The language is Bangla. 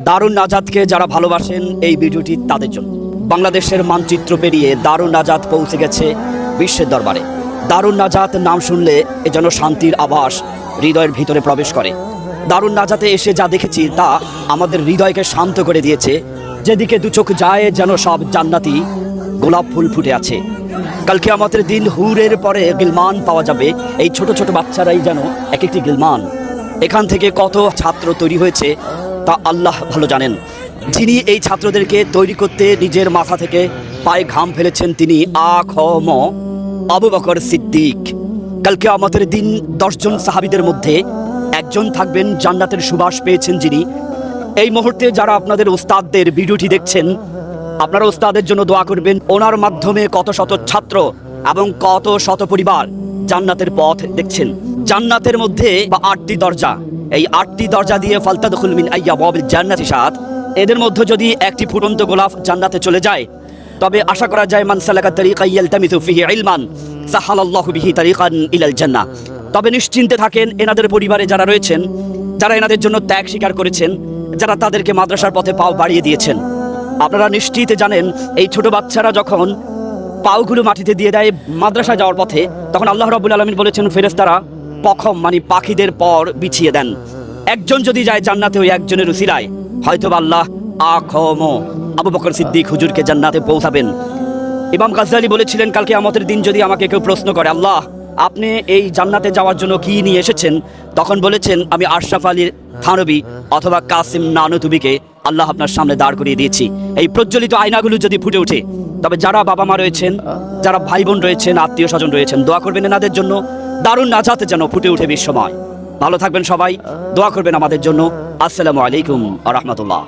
দারুন নাজাতকে যারা ভালোবাসেন এই ভিডিওটি তাদের জন্য। বাংলাদেশের মানচিত্র পেরিয়ে দারুন নাজাত পৌঁছে গেছে বিশ্বের দরবারে। দারুন নাজাত নাম শুনলে এ যেন শান্তির আভাস হৃদয়ের ভিতরে প্রবেশ করে। দারুন নাজাতে এসে যা দেখেছি তা আমাদের হৃদয়কে শান্ত করে দিয়েছে। যেদিকে দু চোখ যায় যেন সব জান্নাতি গোলাপ ফুল ফুটে আছে। কালকে আমাদের দিন হুরের পরে গিলমান পাওয়া যাবে। এই ছোট ছোট বাচ্চারাই যেন এক একটি গিলমান। এখান থেকে কত ছাত্র তৈরি হয়েছে তা আল্লাহ ভালো জানেন। যিনি এই ছাত্রদেরকে তৈরি করতে নিজের মাথা থেকে পায়ে ঘাম ফেলেছেন তিনি আ.খ.ম. আবু বকর সিদ্দিক। কালকে আমাদের দিন 10 জন সাহাবীদের মধ্যে একজন থাকবেন জান্নাতের সুবাস পেয়েছেন যিনি। এই মুহূর্তে যারা আপনাদের উস্তাদদের ভিডিওটি দেখছেন আপনারা উস্তাদের জন্য দোয়া করবেন। ওনার মাধ্যমে কত শত ছাত্র এবং কত শত পরিবার জান্নাতের পথ দেখছেন। জান্নাতের মধ্যে 8টি দরজা, এই 8টি দরজা দিয়ে ফালতাদখুল মিন আইয়াবিল জান্নাতি শাত, এদের মধ্যে যদি একটি ফুটন্ত গোলাপ জান্নাতে চলে যায় তবে আশা করা যায় মান সালাকা তারিকান ইয়ালতামিসু ফিহি ইলমান সাহালাল্লাহু বিহি তারিকান ইলাল জান্নাহ। তবে নিশ্চিন্তে থাকেন এনাদের পরিবারে যারা রয়েছেন, যারা এনাদের জন্য ত্যাগ স্বীকার করেছেন, যারা তাদেরকে মাদ্রাসার পথে পাও বাড়িয়ে দিয়েছেন। আপনারা নিশ্চিত জানেন এই ছোট বাচ্চারা যখন পাওগুলো মাটিতে দিয়ে দেয় মাদ্রাসা যাওয়ার পথে, তখন আল্লাহ রাব্বুল আলামিন বলেছেন ফেরেশতারা পখম মানে পাখিদের পর বিছিয়ে দেন। একজন যদি যায় জান্নাতে ওই একজনের উসিলায় হয়তো আল্লাহ আ.খ.ম. আবু বকর সিদ্দিক হুজুরকে জান্নাতে পৌঁছাবেন। ইমাম গাজ্জালী বলেছিলেন কালকে আমাদের দিন যদি আমাকে কেউ প্রশ্ন করে আল্লাহ আপনি এই জান্নাতে যাওয়ার জন্য কি নিয়ে এসেছেন, তখন বলেছেন আমি আশরাফ আলী থানবী অথবা কাসিম নানুতুবিকে আল্লাহ আপনার সামনে দাঁড় করিয়ে দিয়েছি। এই প্রজ্বলিত আয়নাগুলো যদি ফুটে ওঠে তবে যারা বাবা মা রয়েছেন, যারা ভাই বোন রয়েছেন, আত্মীয় স্বজন রয়েছেন, দোয়া করবেন এনাদের জন্য দারুন নাজাতে যেন ফুটে ওঠে বিশ্বময়। ভালো থাকবেন সবাই, দোয়া করবেন আমাদের জন্য। আসসালামু আলাইকুম ওয়া রাহমাতুল্লাহ।